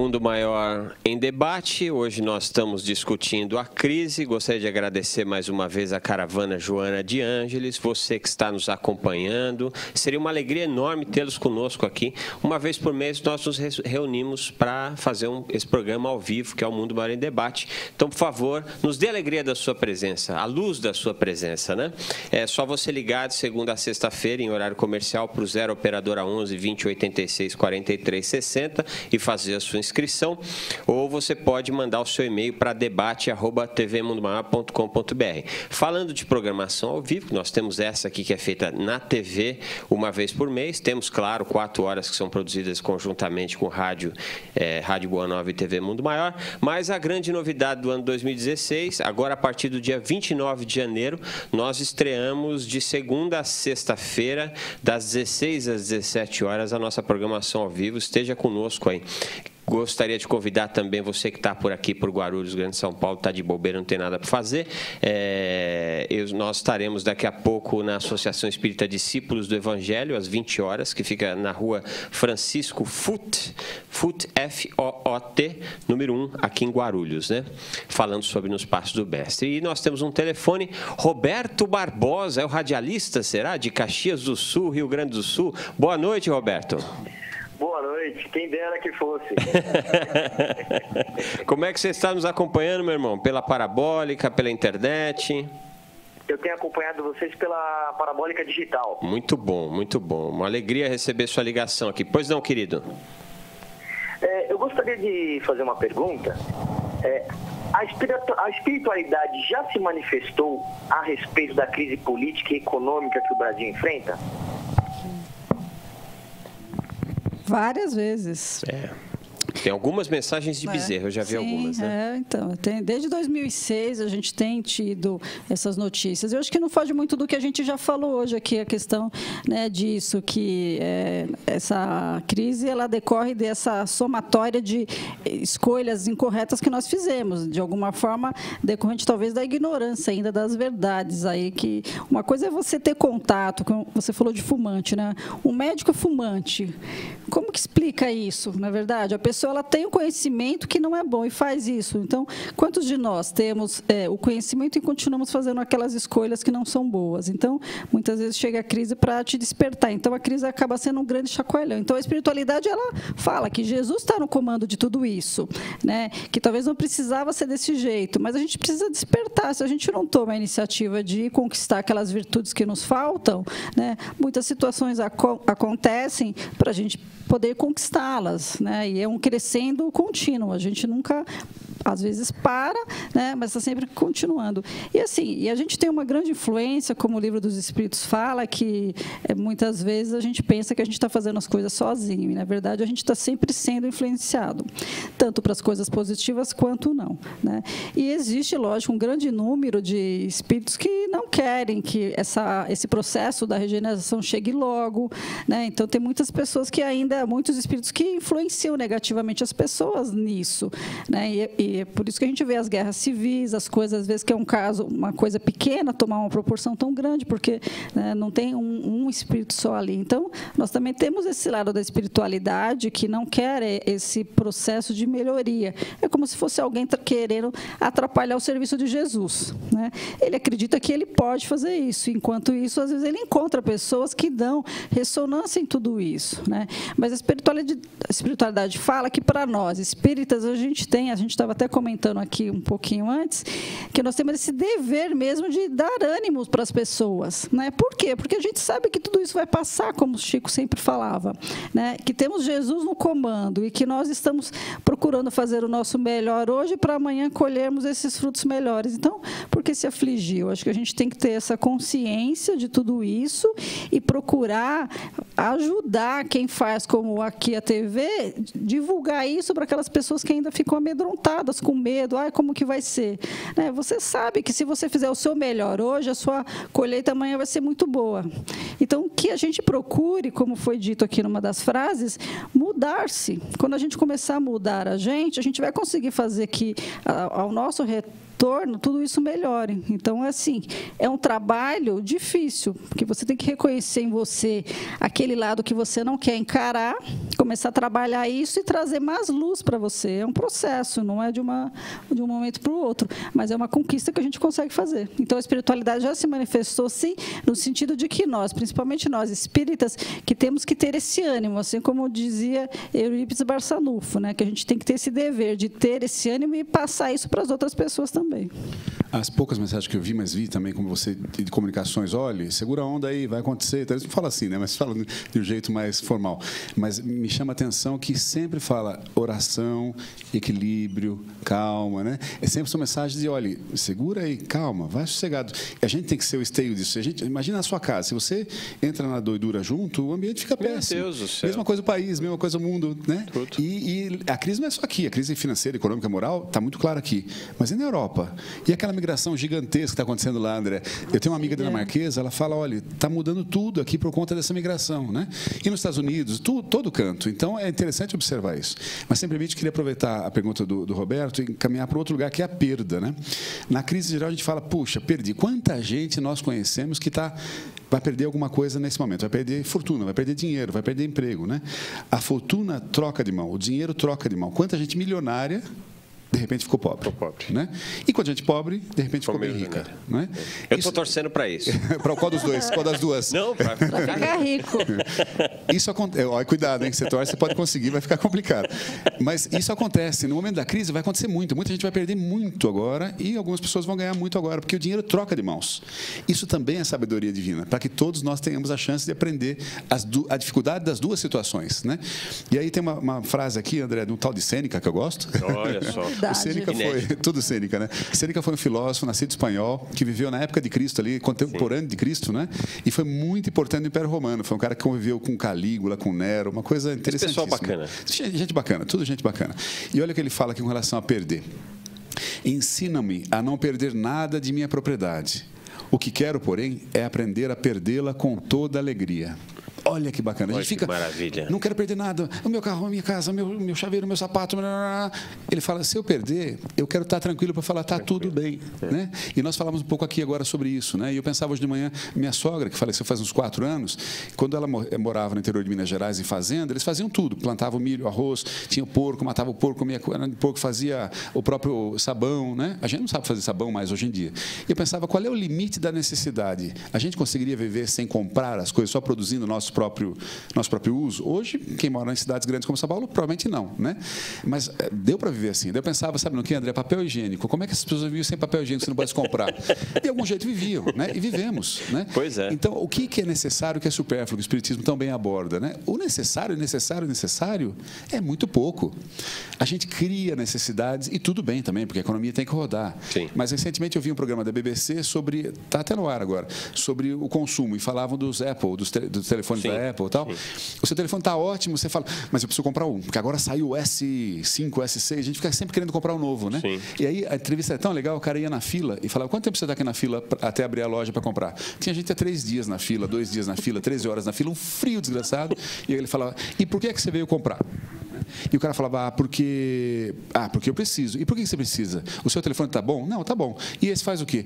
Mundo Maior em debate. Hoje nós estamos discutindo a crise. Gostaria de agradecer mais uma vez a caravana Joana de Ângeles, você que está nos acompanhando. Seria uma alegria enorme tê-los conosco aqui. Uma vez por mês nós nos reunimos para fazer esse programa ao vivo, que é o Mundo Maior em debate. Então, por favor, nos dê a alegria da sua presença, a luz da sua presença, né? É só você ligar de segunda a sexta-feira em horário comercial para o 0 operadora 11 20 86 43 60 e fazer a sua inscrição, ou você pode mandar o seu e-mail para debate@tvmundomaior.com.br. Falando de programação ao vivo, nós temos essa aqui que é feita na TV uma vez por mês. Temos, claro, 4 horas que são produzidas conjuntamente com Rádio Boa Nova e TV Mundo Maior, mas a grande novidade do ano 2016, agora a partir do dia 29 de janeiro, nós estreamos de segunda a sexta-feira, das 16 às 17 horas, a nossa programação ao vivo. Esteja conosco aí. Gostaria de convidar também você que está por aqui, por Guarulhos, Grande São Paulo, está de bobeira, não tem nada para fazer. Nós estaremos daqui a pouco na Associação Espírita Discípulos do Evangelho, às 20 horas, que fica na rua Francisco Foot, F-O-O-T, número 1, aqui em Guarulhos, né? Falando sobre Nos Passos do Mestre. E nós temos um telefone, Roberto Barbosa, é o radialista, será? De Caxias do Sul, Rio Grande do Sul. Boa noite, Roberto. Boa noite, quem dera que fosse. Como é que você está nos acompanhando, meu irmão? Pela Parabólica, pela internet? Eu tenho acompanhado vocês pela Parabólica Digital. Muito bom, muito bom. Uma alegria receber sua ligação aqui. Pois não, querido? Eu gostaria de fazer uma pergunta. A espiritualidade já se manifestou a respeito da crise política e econômica que o Brasil enfrenta? Várias vezes. Tem algumas mensagens de Bezerra, eu já vi algumas, né? Então, desde 2006 a gente tem tido essas notícias. Eu acho que não foge muito do que a gente já falou hoje aqui, a questão, né, disso, que essa crise ela decorre dessa somatória de escolhas incorretas que nós fizemos, de alguma forma decorrente talvez da ignorância ainda das verdades. Aí que uma coisa é você ter contato, você falou de fumante, né? Um médico fumante, como que explica isso, na verdade? A pessoa ela tem o conhecimento que não é bom e faz isso. Então, quantos de nós temos o conhecimento e continuamos fazendo aquelas escolhas que não são boas? Então, muitas vezes chega a crise para te despertar. Então, a crise acaba sendo um grande chacoalhão. Então, a espiritualidade ela fala que Jesus está no comando de tudo isso, né? Que talvez não precisava ser desse jeito, mas a gente precisa despertar. Se a gente não toma a iniciativa de conquistar aquelas virtudes que nos faltam, né? Muitas situações acontecem para a gente poder conquistá-las, né? E é um crescendo contínuo. A gente nunca, às vezes, para, né? Mas está sempre continuando. E assim, a gente tem uma grande influência, como o Livro dos Espíritos fala, que muitas vezes a gente pensa que a gente está fazendo as coisas sozinho. E, na verdade, a gente está sempre sendo influenciado, tanto para as coisas positivas quanto não, né? E existe, lógico, um grande número de espíritos que não querem que esse processo da regeneração chegue logo, né? Então, tem muitas pessoas que ainda, muitos espíritos que influenciam negativamente as pessoas nisso, né? E é por isso que a gente vê as guerras civis, as coisas, às vezes, que é uma coisa pequena, tomar uma proporção tão grande, porque, né, não tem um espírito só ali. Então, nós também temos esse lado da espiritualidade que não quer esse processo de melhoria. É como se fosse alguém querendo atrapalhar o serviço de Jesus, né? Ele acredita que ele pode fazer isso, enquanto isso, às vezes, ele encontra pessoas que dão ressonância em tudo isso, né? Mas a espiritualidade fala que, para nós, espíritas, a gente estava até comentando aqui um pouquinho antes, que nós temos esse dever mesmo de dar ânimos para as pessoas, né? Por quê? Porque a gente sabe que tudo isso vai passar, como o Chico sempre falava, né? Que temos Jesus no comando e que nós estamos procurando fazer o nosso melhor hoje para amanhã colhermos esses frutos melhores. Então, por que se afligir? Eu acho que a gente tem que ter essa consciência de tudo isso e procurar ajudar quem faz, como aqui a TV, divulgar isso para aquelas pessoas que ainda ficam amedrontadas, com medo. Como que vai ser? Né? Você sabe que se você fizer o seu melhor hoje, a sua colheita amanhã vai ser muito boa. Então, que a gente procure, como foi dito aqui numa das frases, mudar-se. Quando a gente começar a mudar a gente vai conseguir fazer que, ao nosso torno, tudo isso melhore. Então, assim, é um trabalho difícil, porque você tem que reconhecer em você aquele lado que você não quer encarar, começar a trabalhar isso e trazer mais luz para você. É um processo, não é de um momento para o outro, mas é uma conquista que a gente consegue fazer. Então, a espiritualidade já se manifestou, sim, no sentido de que nós, principalmente nós espíritas, que temos que ter esse ânimo, assim como dizia Eurípides Barçanufo, né, que a gente tem que ter esse dever de ter esse ânimo e passar isso para as outras pessoas também. As poucas mensagens que eu vi, mas vi também como você de comunicações, olha, segura a onda aí, vai acontecer. Eles não falam assim, né? Mas falam de um jeito mais formal. Mas me chama a atenção que sempre fala oração, equilíbrio, calma, né? Sempre são mensagens de, olha, segura aí, calma, vai sossegado. E a gente tem que ser o esteio disso. Imagina a sua casa, se você entra na doidura junto, o ambiente fica péssimo. Meu Deus do céu. Mesma coisa o país, mesma coisa o mundo, né? E a crise não é só aqui, a crise financeira, econômica, moral, está muito clara aqui. Mas e na Europa? E aquela migração gigantesca que está acontecendo lá, André? Eu tenho uma amiga dinamarquesa, ela fala, olha, está mudando tudo aqui por conta dessa migração, né? E nos Estados Unidos, todo canto. Então, é interessante observar isso. Mas, sem permite, queria aproveitar a pergunta do Roberto e caminhar para outro lugar, que é a perda, né? Na crise geral, a gente fala, puxa, perdi. Quanta gente nós conhecemos que vai perder alguma coisa nesse momento, vai perder fortuna, vai perder dinheiro, vai perder emprego, né? A fortuna troca de mão, o dinheiro troca de mão. Quanta gente milionária de repente ficou pobre. Né? E quanta gente pobre, de repente ficou bem rica. Né? Eu estou torcendo para isso. Para qual dos dois? Qual das duas? Não, para ficar rico. Isso acontece. Cuidado, hein? Que você torce, você pode conseguir, vai ficar complicado. Mas isso acontece. No momento da crise vai acontecer muito. Muita gente vai perder muito agora e algumas pessoas vão ganhar muito agora, porque o dinheiro troca de mãos. Isso também é sabedoria divina, para que todos nós tenhamos a chance de aprender a dificuldade das duas situações. Né? E aí tem uma frase aqui, André, de um tal de Sêneca, que eu gosto. Olha só. O Sêneca foi, tudo Sêneca, né? Sêneca foi um filósofo nascido espanhol que viveu na época de Cristo ali, contemporâneo de Cristo, né? E foi muito importante no Império Romano. Foi um cara que conviveu com Calígula, com Nero, uma coisa interessantíssima. Pessoal bacana. Gente bacana, tudo gente bacana. E olha o que ele fala aqui com relação a perder. Ensina-me a não perder nada de minha propriedade. O que quero, porém, é aprender a perdê-la com toda alegria. Olha que bacana. A gente fica, maravilha. Não quero perder nada. O meu carro, a minha casa, meu chaveiro, meu sapato. Ele fala, se eu perder, eu quero estar tranquilo para falar, está tudo bem. Né? E nós falamos um pouco aqui agora sobre isso. Né? E eu pensava hoje de manhã, minha sogra, que faleceu faz uns 4 anos, quando ela morava no interior de Minas Gerais, em fazenda, eles faziam tudo. Plantavam milho, arroz, tinha o porco, matava o porco, comia o porco, fazia o próprio sabão. Né? A gente não sabe fazer sabão mais hoje em dia. E eu pensava, qual é o limite da necessidade? A gente conseguiria viver sem comprar as coisas, só produzindo nosso próprio uso? Hoje, quem mora em cidades grandes como São Paulo, provavelmente não, né? Mas deu para viver assim. Daí eu pensava, sabe no que, André? Papel higiênico. Como é que as pessoas viviam sem papel higiênico se não pode comprar? De algum jeito viviam, né? E vivemos, né? Pois é. Então, o que é necessário, o que é supérfluo, que o Espiritismo também aborda, né? O necessário é muito pouco. A gente cria necessidades, e tudo bem também, porque a economia tem que rodar. Sim. Mas, recentemente, eu vi um programa da BBC sobre, está até no ar agora, sobre o consumo, e falavam dos Apple, dos telefones da Apple e tal. O seu telefone está ótimo, você fala, mas eu preciso comprar um, porque agora saiu o S5, o S6, a gente fica sempre querendo comprar um novo, né? Sim. E aí a entrevista é tão legal, o cara ia na fila e falava, quanto tempo você está aqui na fila até abrir a loja para comprar? Tinha gente há 3 dias na fila, 2 dias na fila, 13 horas na fila, um frio desgraçado, e aí ele falava, e por que você veio comprar? E o cara falava, porque eu preciso. E por que você precisa? O seu telefone está bom? Não, está bom. E esse faz o quê?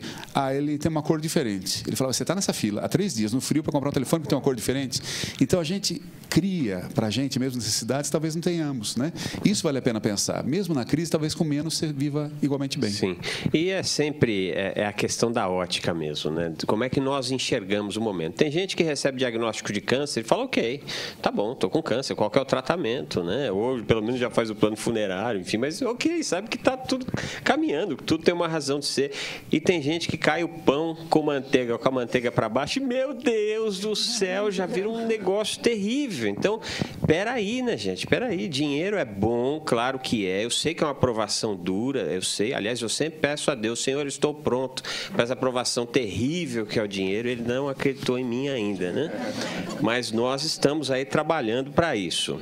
Ele tem uma cor diferente. Ele falava, você está nessa fila há 3 dias, no frio, para comprar um telefone que tem uma cor diferente. Então, a gente cria para a gente mesmo necessidades, talvez não tenhamos. Né? Isso vale a pena pensar. Mesmo na crise, talvez com menos você viva igualmente bem. Sim. E é sempre a questão da ótica mesmo. Né? Como é que nós enxergamos o momento? Tem gente que recebe diagnóstico de câncer e fala, ok, tá bom, estou com câncer, qual que é o tratamento? Né? Ou pelo menos já faz o plano funerário, enfim, mas ok, sabe que está tudo caminhando, que tudo tem uma razão de ser. E tem gente que cai o pão com a manteiga para baixo e, meu Deus do céu, já vira um negócio terrível. Então, peraí, né, gente? Peraí, dinheiro é bom, claro que é. Eu sei que é uma aprovação dura, eu sei. Aliás, eu sempre peço a Deus, Senhor, eu estou pronto para essa aprovação terrível que é o dinheiro. Ele não acreditou em mim ainda, né? Mas nós estamos aí trabalhando para isso.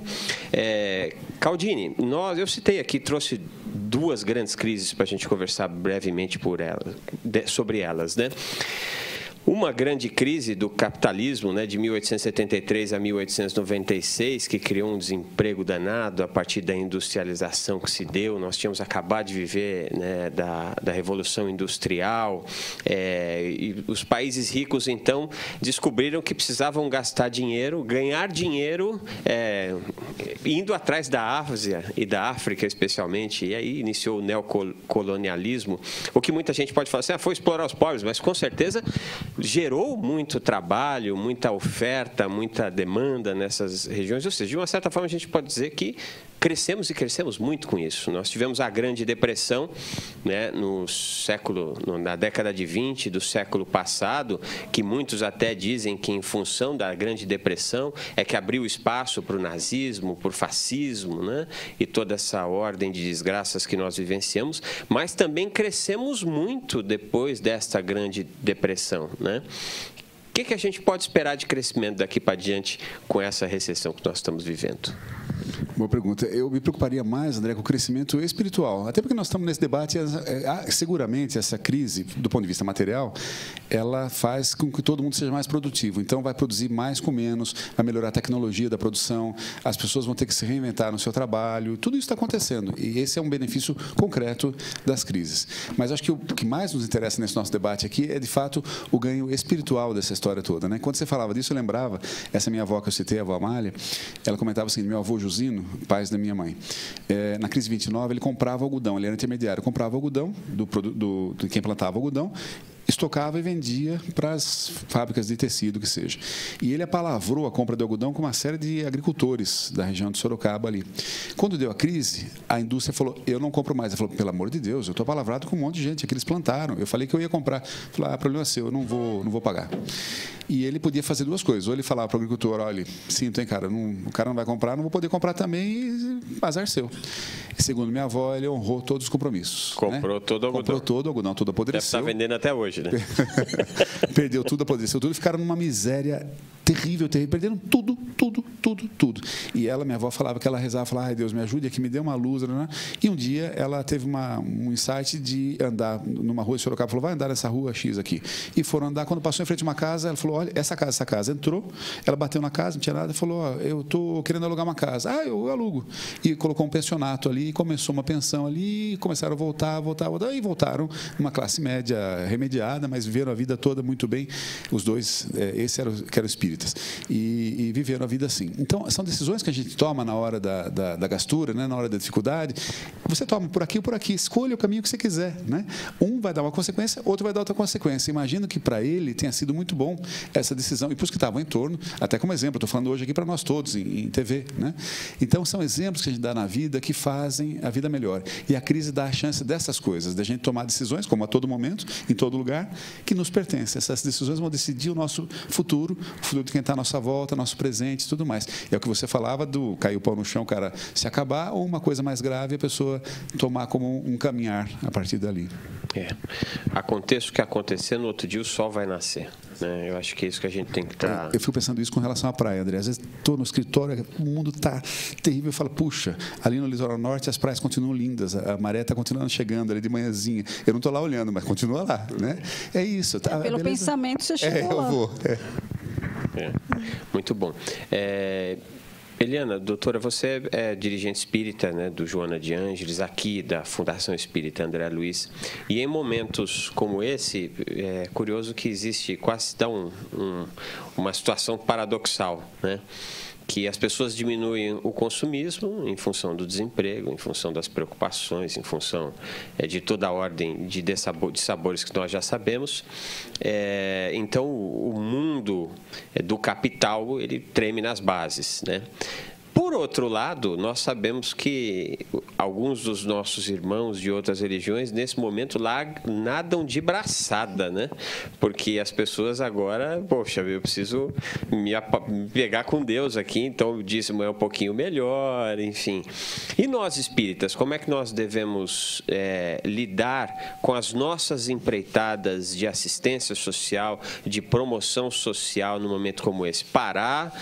Caldini, eu citei aqui, trouxe 2 grandes crises para a gente conversar brevemente sobre elas, né? Uma grande crise do capitalismo, né, de 1873 a 1896, que criou um desemprego danado a partir da industrialização que se deu. Nós tínhamos acabado de viver, né, da Revolução Industrial, e os países ricos, então, descobriram que precisavam gastar dinheiro, ganhar dinheiro, indo atrás da Ásia e da África, especialmente, e aí iniciou o neocolonialismo, o que muita gente pode falar assim, foi explorar os pobres, mas com certeza gerou muito trabalho, muita oferta, muita demanda nessas regiões. Ou seja, de uma certa forma, a gente pode dizer que crescemos e crescemos muito com isso. Nós tivemos a Grande Depressão, né, na década de 20 do século passado, que muitos até dizem que, em função da Grande Depressão, é que abriu espaço para o nazismo, para o fascismo, né, e toda essa ordem de desgraças que nós vivenciamos, mas também crescemos muito depois desta Grande Depressão, né? O que a gente pode esperar de crescimento daqui para diante com essa recessão que nós estamos vivendo? Boa pergunta. Eu me preocuparia mais, André, com o crescimento espiritual. Até porque nós estamos nesse debate, seguramente essa crise, do ponto de vista material, ela faz com que todo mundo seja mais produtivo. Então, vai produzir mais com menos, vai melhorar a tecnologia da produção, as pessoas vão ter que se reinventar no seu trabalho. Tudo isso está acontecendo. E esse é um benefício concreto das crises. Mas acho que o que mais nos interessa nesse nosso debate aqui é, de fato, o ganho espiritual dessa história toda, né? Quando você falava disso, eu lembrava, essa minha avó que eu citei, a avó Amália, ela comentava assim, meu avô Jusino, pai da minha mãe, na crise de 29, ele comprava algodão, ele era intermediário, comprava algodão de quem plantava algodão, estocava e vendia para as fábricas de tecido, que seja. E ele apalavrou a compra de algodão com uma série de agricultores da região de Sorocaba ali. Quando deu a crise, a indústria falou, eu não compro mais. Ele falou, pelo amor de Deus, eu estou apalavrado com um monte de gente que eles plantaram. Eu falei que eu ia comprar. Falei, problema é seu, eu não vou pagar. E ele podia fazer duas coisas. Ou ele falava para o agricultor, olha, sinto, hein, cara, o cara não vai comprar, não vou poder comprar também, e azar seu. E, segundo minha avó, ele honrou todos os compromissos. Comprou, né? Todo o algodão. Comprou todo o algodão, tudo apodreceu. Deve estar vendendo até hoje, né? Perdeu tudo, apodreceu tudo, e ficaram numa miséria terrível, perderam tudo. E ela, minha avó, falava que ela rezava, falava, ai, Deus, me ajude aqui, me dê uma luz, né? E um dia ela teve um insight de andar numa rua de Sorocaba, falou, vai andar nessa rua X aqui. E foram andar, quando passou em frente a uma casa, ela falou, olha, essa casa. Entrou, ela bateu na casa, não tinha nada, falou, eu estou querendo alugar uma casa. Eu alugo. E colocou um pensionato ali, e começou uma pensão ali, e começaram a voltar, e voltaram numa classe média remediada, mas viveram a vida toda muito bem, os dois, esse que eram espíritas, e viveram a vida assim. Então, são decisões que a gente toma na hora da gastura, né, na hora da dificuldade. Você toma por aqui ou por aqui, escolha o caminho que você quiser, né? Um vai dar uma consequência, outro vai dar outra consequência. Imagino que para ele tenha sido muito bom essa decisão, e para os que estavam em torno, até como exemplo, estou falando hoje aqui para nós todos, em TV, né? Então, são exemplos que a gente dá na vida que fazem a vida melhor. E a crise dá a chance dessas coisas, de a gente tomar decisões, como a todo momento, em todo lugar, que nos pertencem. Essas decisões vão decidir o nosso futuro, o futuro de quem está à nossa volta, nosso presente e tudo mais. É o que você falava do cair o pau no chão, o cara se acabar, ou uma coisa mais grave, a pessoa tomar como um caminhar a partir dali. Aconteça o que acontecer, no outro dia o sol vai nascer. Eu acho que é isso que a gente tem que estar... Eu fico pensando isso com relação à praia, André. Às vezes estou no escritório, o mundo está terrível, eu falo, puxa, ali no litoral norte as praias continuam lindas, a maré está continuando chegando ali de manhãzinha. Eu não estou lá olhando, mas continua lá, né? É isso. Tá, pelo beleza? Pensamento você chegou lá. Eu vou. Muito bom. Eliana, doutora, você é dirigente espírita, né, do Joana de Ângeles, aqui da Fundação Espírita André Luiz. E em momentos como esse, é curioso que existe quase tão uma situação paradoxal, né? Que as pessoas diminuem o consumismo em função do desemprego, em função das preocupações, em função de toda a ordem de sabores que nós já sabemos. Então, o mundo do capital, ele treme nas bases, né? Por outro lado, nós sabemos que alguns dos nossos irmãos de outras religiões, nesse momento, nadam de braçada, né? Porque as pessoas agora, poxa, eu preciso me pegar com Deus aqui, então o dízimo é um pouquinho melhor, enfim. E nós, espíritas, como é que nós devemos lidar com as nossas empreitadas de assistência social, de promoção social num momento como esse? Parar,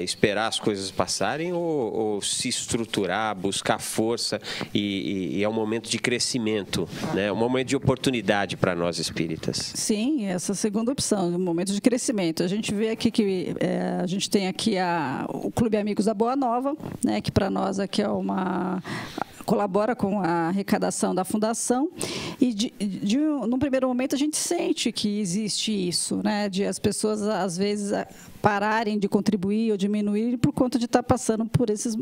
esperar as coisas passarem, fracessarem ou se estruturar, buscar força e é um momento de crescimento, né? Um momento de oportunidade para nós espíritas. Sim, essa segunda opção, um momento de crescimento. A gente vê aqui que a gente tem aqui o Clube Amigos da Boa Nova, né, que para nós aqui colabora com a arrecadação da fundação e num primeiro momento a gente sente que existe isso, né, de as pessoas às vezes pararem de contribuir ou diminuir por conta de estar passando por esses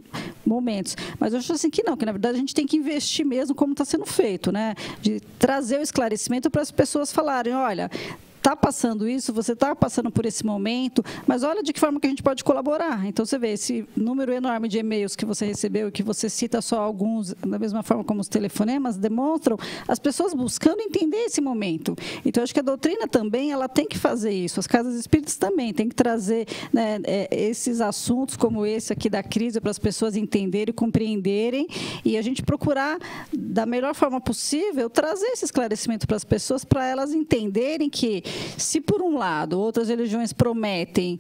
momentos. Mas eu acho assim que não, que na verdade a gente tem que investir mesmo como está sendo feito, né, de trazer o esclarecimento para as pessoas falarem, olha, está passando isso, você está passando por esse momento, mas olha de que forma que a gente pode colaborar. Então, você vê esse número enorme de e-mails que você recebeu e que você cita só alguns, da mesma forma como os telefonemas, demonstram as pessoas buscando entender esse momento. Então, acho que a doutrina também ela tem que fazer isso. As casas espíritas também têm que trazer, né, esses assuntos como esse aqui da crise para as pessoas entenderem, compreenderem e a gente procurar, da melhor forma possível, trazer esse esclarecimento para as pessoas, para elas entenderem que se, por um lado, outras religiões prometem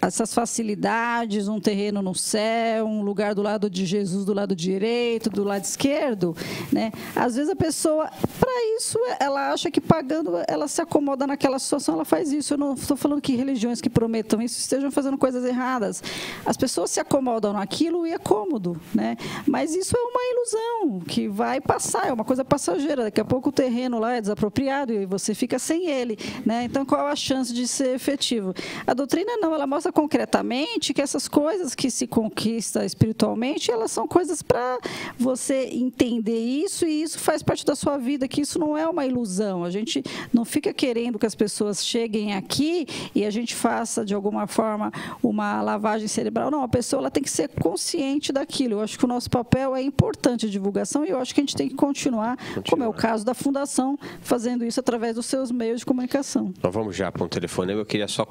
essas facilidades, um terreno no céu, um lugar do lado de Jesus, do lado direito, do lado esquerdo, né? Às vezes a pessoa, para isso, ela acha que pagando, ela se acomoda naquela situação, ela faz isso. Eu não estou falando que religiões que prometam isso estejam fazendo coisas erradas. As pessoas se acomodam naquilo e é cômodo, né? Mas isso é uma ilusão que vai passar, é uma coisa passageira. Daqui a pouco o terreno lá é desapropriado e você fica sem ele, né? Então, qual a chance de ser efetivo? A doutrina não, ela mostra concretamente que essas coisas que se conquista espiritualmente, elas são coisas para você entender isso e isso faz parte da sua vida, que isso não é uma ilusão. A gente não fica querendo que as pessoas cheguem aqui e a gente faça, de alguma forma, uma lavagem cerebral. Não, a pessoa ela tem que ser consciente daquilo. Eu acho que o nosso papel é importante de divulgação e eu acho que a gente tem que continuar, como é o caso da Fundação, fazendo isso através dos seus meios de comunicação. Nós vamos já para um telefonema. Eu queria só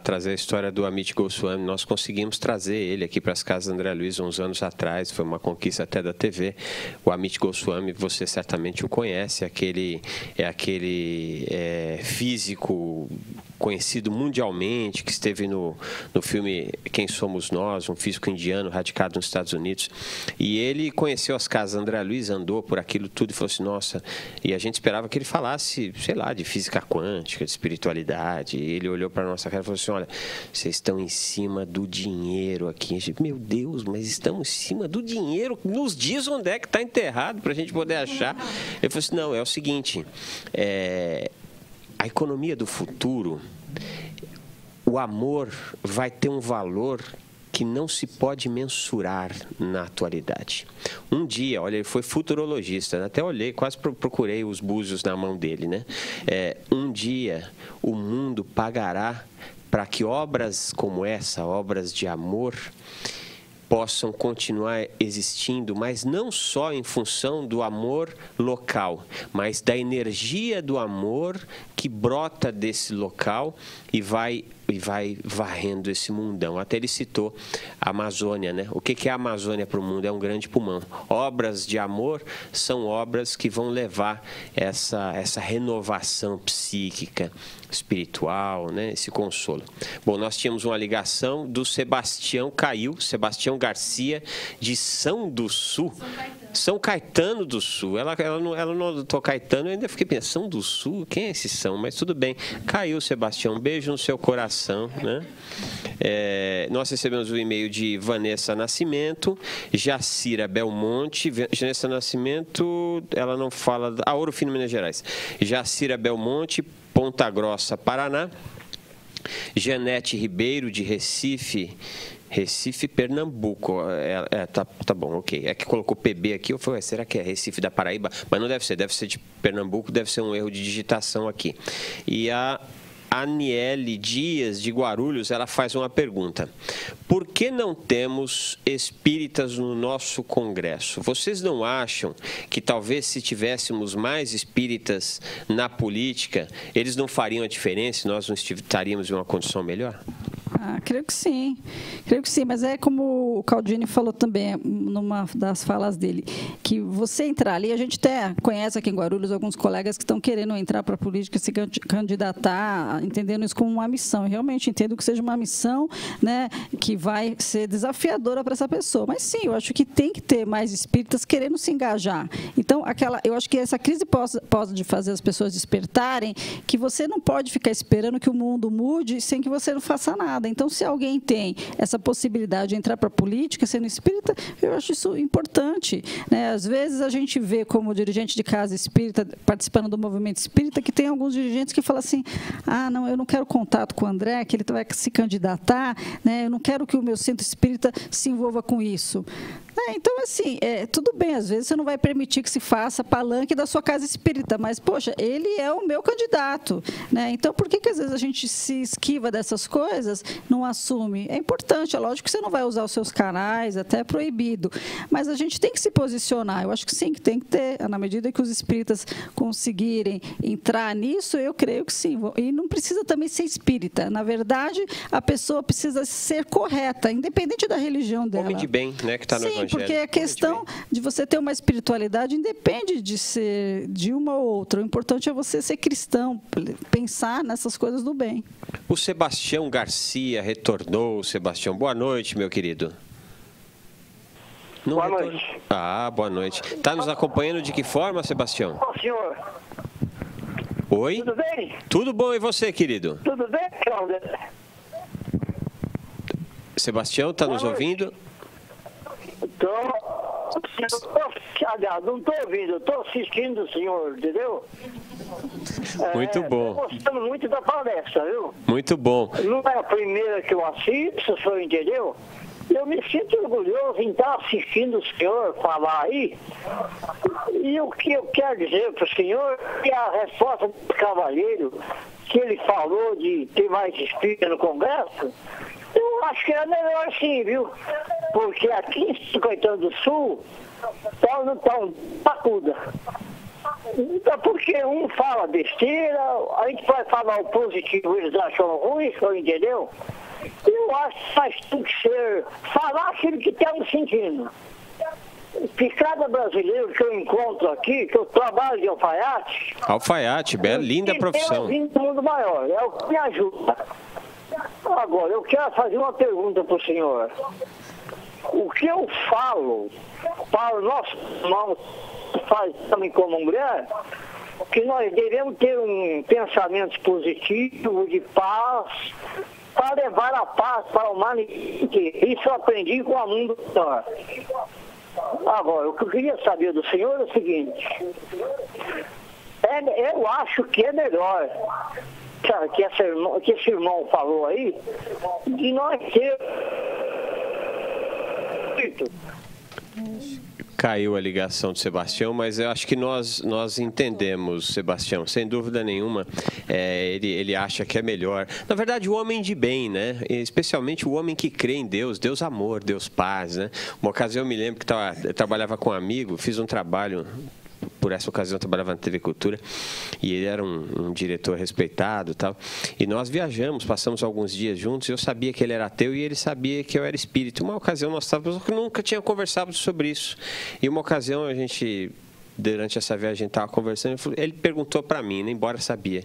trazer a história do Amit Goswami. Nós conseguimos trazer ele aqui para as casas André Luiz uns anos atrás, foi uma conquista até da TV. O Amit Goswami, você certamente o conhece, aquele físico conhecido mundialmente, que esteve no filme Quem Somos Nós, um físico indiano radicado nos Estados Unidos. E ele conheceu as casas André Luiz, andou por aquilo tudo e falou assim, nossa, e a gente esperava que ele falasse, sei lá, de física quântica, de espiritualidade. E ele olhou para a nossa cara e falou assim, olha, vocês estão em cima do dinheiro aqui. A gente, meu Deus, mas estamos em cima do dinheiro? Nos diz onde é que está enterrado para a gente poder achar. Ele falou assim, não, é o seguinte, a economia do futuro, o amor vai ter um valor que não se pode mensurar na atualidade. Um dia, olha, ele foi futurologista, até olhei, quase procurei os búzios na mão dele, né? Um dia, o mundo pagará para que obras como essa, obras de amor, possam continuar existindo, mas não só em função do amor local, mas da energia do amor que brota desse local e vai varrendo esse mundão. Até ele citou a Amazônia, né? O que é a Amazônia para o mundo? É um grande pulmão. Obras de amor são obras que vão levar essa renovação psíquica, espiritual, né? Esse consolo. Bom, nós tínhamos uma ligação do Sebastião Garcia, de São do Sul. São Caetano do Sul. Ela não notou Caetano, eu ainda fiquei pensando, São do Sul? Quem é esse São? Mas tudo bem. Caiu, Sebastião. Um beijo no seu coração, né? Nós recebemos o e-mail de Vanessa Nascimento, Jacira Belmonte. Vanessa Nascimento, ela não fala... Ouro Fino, Minas Gerais. Jacira Belmonte, Ponta Grossa, Paraná. Janete Ribeiro, de Recife, Pernambuco. Tá bom, ok. É que colocou PB aqui, eu falei, será que é Recife da Paraíba? Mas não deve ser de Pernambuco, deve ser um erro de digitação aqui. E a Aniele Dias, de Guarulhos, ela faz uma pergunta. Por que não temos espíritas no nosso congresso? Vocês não acham que talvez se tivéssemos mais espíritas na política, eles não fariam a diferença e nós não estaríamos em uma condição melhor? Creio que sim, mas é como o Caldini falou também, numa das falas dele, que você entrar ali, a gente até conhece aqui em Guarulhos alguns colegas que estão querendo entrar para a política, se candidatar, entendendo isso como uma missão. Eu realmente entendo que seja uma missão, né, que vai ser desafiadora para essa pessoa. Mas sim, eu acho que tem que ter mais espíritas querendo se engajar. Então, eu acho que essa crise pode fazer as pessoas despertarem que você não pode ficar esperando que o mundo mude sem que você não faça nada. Então, se alguém tem essa possibilidade de entrar para a política sendo espírita, eu acho isso importante, né? Às vezes a gente vê como dirigente de casa espírita, participando do movimento espírita, que tem alguns dirigentes que falam assim, não, eu não quero contato com o André, que ele vai se candidatar, né? Eu não quero que o meu centro espírita se envolva com isso. Então, assim, tudo bem, às vezes você não vai permitir que se faça palanque da sua casa espírita, mas, poxa, ele é o meu candidato, né? Então, por que às vezes a gente se esquiva dessas coisas, não assume? É importante, é lógico que você não vai usar os seus canais, até é proibido, mas a gente tem que se posicionar. Eu acho que sim, que tem que ter, na medida que os espíritas conseguirem entrar nisso, eu creio que sim. E não precisa também ser espírita. Na verdade, a pessoa precisa ser correta, independente da religião dela. Homem de bem, né, que está no Evangelho. Porque a questão de você ter uma espiritualidade independe de ser de uma ou outra. O importante é você ser cristão, pensar nessas coisas do bem. O Sebastião Garcia retornou. Sebastião, boa noite, meu querido. Boa noite. Boa noite. Está nos acompanhando de que forma, Sebastião? Ô, senhor. Oi? Tudo bem? Tudo bom, e você, querido? Tudo bem, Cláudio? Sebastião, está nos ouvindo? Não estou ouvindo, estou assistindo o senhor, entendeu? Muito bom. Estou gostando muito da palestra, viu? Muito bom. Não é a primeira que eu assisto, o senhor entendeu? Eu me sinto orgulhoso em estar assistindo o senhor falar aí. E o que eu quero dizer para o senhor é a resposta do cavalheiro, que ele falou de ter mais espírita no Congresso. Eu acho que é melhor sim, viu? Porque aqui em São Caetano do Sul tá um pacuda. Porque um fala besteira, a gente vai falar o positivo, eles acham ruim, entendeu? Eu acho que faz tudo que ser falar aquilo que estamos sentindo. Que cada brasileiro que eu encontro aqui, que eu trabalho de alfaiate... Alfaiate, bela, linda profissão. Do mundo maior, é o que me ajuda. Agora, eu quero fazer uma pergunta para o senhor. O que eu falo para o nosso irmão, faz também como mulher, que nós devemos ter um pensamento positivo, de paz, para levar a paz para o humanidade. Isso eu aprendi com a mundo. Agora, o que eu queria saber do senhor é o seguinte. Eu acho que é melhor que esse irmão falou aí, de nós ter... Caiu a ligação do Sebastião, mas eu acho que nós entendemos, Sebastião, sem dúvida nenhuma. Ele acha que é melhor. Na verdade, o homem de bem, né? Especialmente o homem que crê em Deus, Deus amor, Deus paz, né? Uma ocasião eu me lembro que eu trabalhava com um amigo, fiz um trabalho... Por essa ocasião eu trabalhava na TV Cultura e ele era um diretor respeitado e tal. E nós viajamos, passamos alguns dias juntos. Eu sabia que ele era ateu e ele sabia que eu era espírita. Uma ocasião nós estávamos, nunca tinha conversado sobre isso. E uma ocasião a gente, durante essa viagem, estava conversando. Ele perguntou para mim, embora sabia,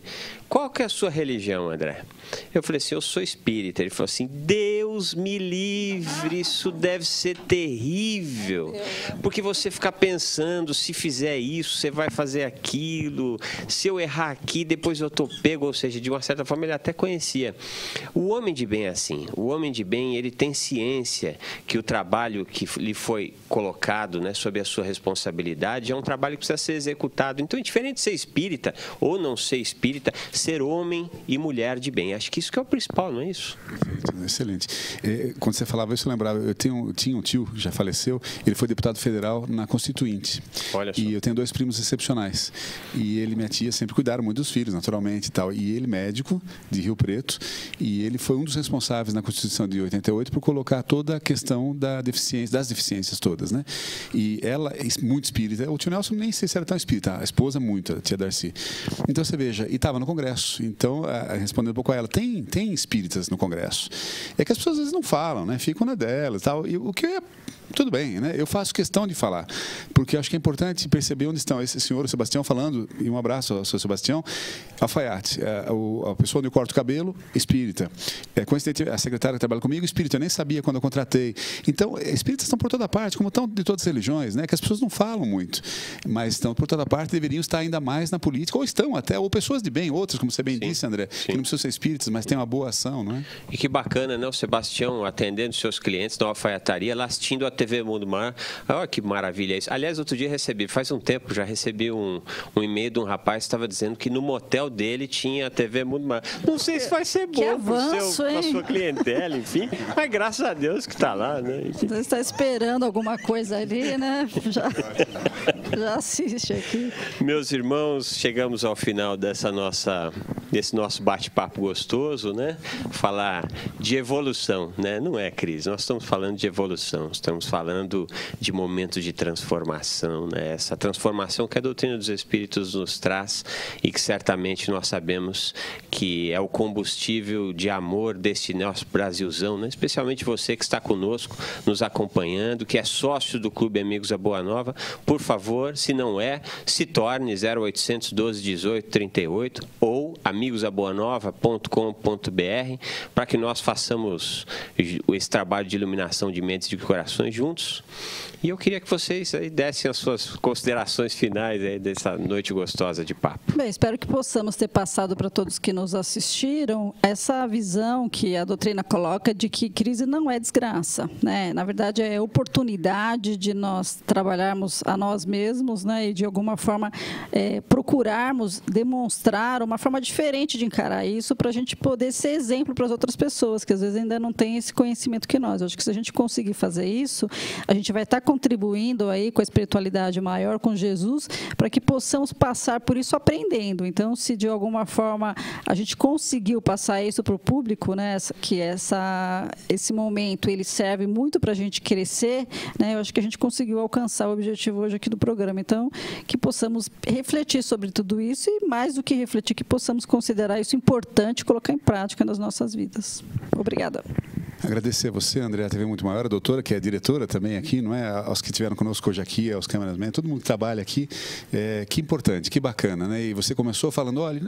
qual que é a sua religião, André? Eu falei assim, eu sou espírita. Ele falou assim, Deus me livre, isso deve ser terrível. Porque você fica pensando, se fizer isso, você vai fazer aquilo. Se eu errar aqui, depois eu estou pego. Ou seja, de uma certa forma, ele até conhecia. O homem de bem é assim. O homem de bem, ele tem ciência que o trabalho que lhe foi colocado, né, sob a sua responsabilidade é um trabalho que precisa ser executado. Então, é diferente de ser espírita ou não ser espírita, ser homem e mulher de bem. Acho que isso que é o principal, não é isso? Perfeito, excelente. Quando você falava isso, eu lembrava, eu tinha um tio, já faleceu, ele foi deputado federal na Constituinte. Olha só. E eu tenho 2 primos excepcionais. E ele e minha tia sempre cuidaram muito dos filhos, naturalmente, e tal. E ele, médico de Rio Preto, e ele foi um dos responsáveis na Constituição de 88 por colocar toda a questão das deficiências todas, né? E ela é muito espírita. O tio Nelson nem sei se era tão espírita, a esposa muito, a tia Darcy. Então, você veja, e estava no Congresso. Então, respondendo um pouco a ela, tem espíritas no Congresso. É que as pessoas pessoas às vezes não falam, né? Ficam na delas e tal. E o que é... Tudo bem, né? Eu faço questão de falar, porque acho que é importante perceber onde estão esse senhor, o Sebastião, falando, e um abraço ao seu Sebastião, alfaiate, a pessoa onde eu corto o cabelo, espírita. Coincidente, a secretária que trabalha comigo, espírita, eu nem sabia quando eu contratei. Então, espíritas estão por toda parte, como estão de todas as religiões, né? Que as pessoas não falam muito, mas estão por toda parte, deveriam estar ainda mais na política, ou estão até, ou pessoas de bem, outras, como você bem disse, André, que não precisam ser espíritas, mas têm uma boa ação, não é? E que bacana, né? O Sebastião atendendo seus clientes na alfaiataria, lá assistindo a TV Mundo Mar. Olha que maravilha isso. Aliás, outro dia faz um tempo, já recebi um e-mail de um rapaz que estava dizendo que no motel dele tinha a TV Mundo Mar. Não sei se vai ser bom para a sua clientela, enfim, mas graças a Deus que está lá, né? Você está esperando alguma coisa ali, né? Já assiste aqui. Meus irmãos, chegamos ao final desse nosso bate-papo gostoso, né? Falar de evolução, né? Não é crise, nós estamos falando de evolução, estamos falando de momentos de transformação, né? Essa transformação que a doutrina dos Espíritos nos traz e que certamente nós sabemos que é o combustível de amor deste nosso Brasilzão, né? Especialmente você que está conosco, nos acompanhando, que é sócio do Clube Amigos da Boa Nova. Por favor, se não é, se torne 0800 12 18 38 ou amigosdaboanova.com.br para que nós façamos esse trabalho de iluminação de mentes e de corações juntos. E eu queria que vocês aí dessem as suas considerações finais aí dessa noite gostosa de papo. Bem, espero que possamos ter passado para todos que nos assistiram essa visão que a doutrina coloca de que crise não é desgraça, né? Na verdade, é oportunidade de nós trabalharmos a nós mesmos, né? E de alguma forma procurarmos demonstrar uma forma diferente de encarar isso para a gente poder ser exemplo para as outras pessoas que às vezes ainda não têm esse conhecimento que nós. Eu acho que se a gente conseguir fazer isso, a gente vai estar contribuindo aí com a espiritualidade maior, com Jesus, para que possamos passar por isso aprendendo. Então, se de alguma forma a gente conseguiu passar isso para o público, né, que esse momento ele serve muito para a gente crescer, né, eu acho que a gente conseguiu alcançar o objetivo hoje aqui do programa. Então, que possamos refletir sobre tudo isso e, mais do que refletir, que possamos considerar isso importante e colocar em prática nas nossas vidas. Obrigada. Agradecer a você, André, a TV Muito Maior, a doutora, que é diretora também aqui, não é? Aos que estiveram conosco hoje aqui, aos cameramen, todo mundo que trabalha aqui. Que importante, que bacana, né? E você começou falando, olha,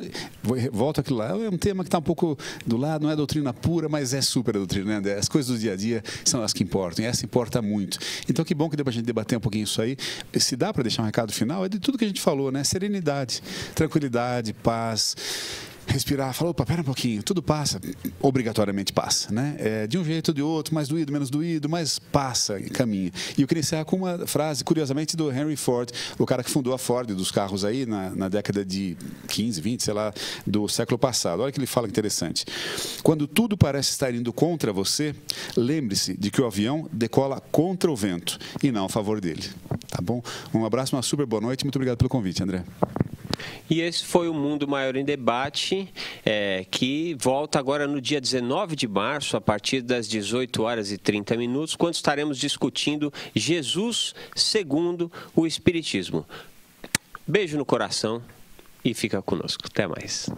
volta aquilo lá, é um tema que está um pouco do lado, não é doutrina pura, mas é super doutrina, né, André? As coisas do dia a dia são as que importam, e essa importa muito. Então, que bom que deu para a gente debater um pouquinho isso aí. Se dá para deixar um recado final, é de tudo que a gente falou, né? Serenidade, tranquilidade, paz. Respirar, falar, opa, pera um pouquinho, tudo passa, obrigatoriamente passa, né? De um jeito ou de outro, mais doído, menos doído, mas passa e caminha. E eu queria encerrar com uma frase, curiosamente, do Henry Ford, o cara que fundou a Ford dos carros aí na década de 15, 20, sei lá, do século passado. Olha que ele fala interessante. Quando tudo parece estar indo contra você, lembre-se de que o avião decola contra o vento e não a favor dele. Tá bom? Um abraço, uma super boa noite, muito obrigado pelo convite, André. E esse foi o Mundo Maior em Debate, que volta agora no dia 19 de março, a partir das 18h30, quando estaremos discutindo Jesus segundo o Espiritismo. Beijo no coração e fica conosco. Até mais.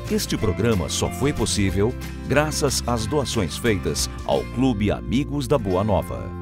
Este programa só foi possível graças às doações feitas ao Clube Amigos da Boa Nova.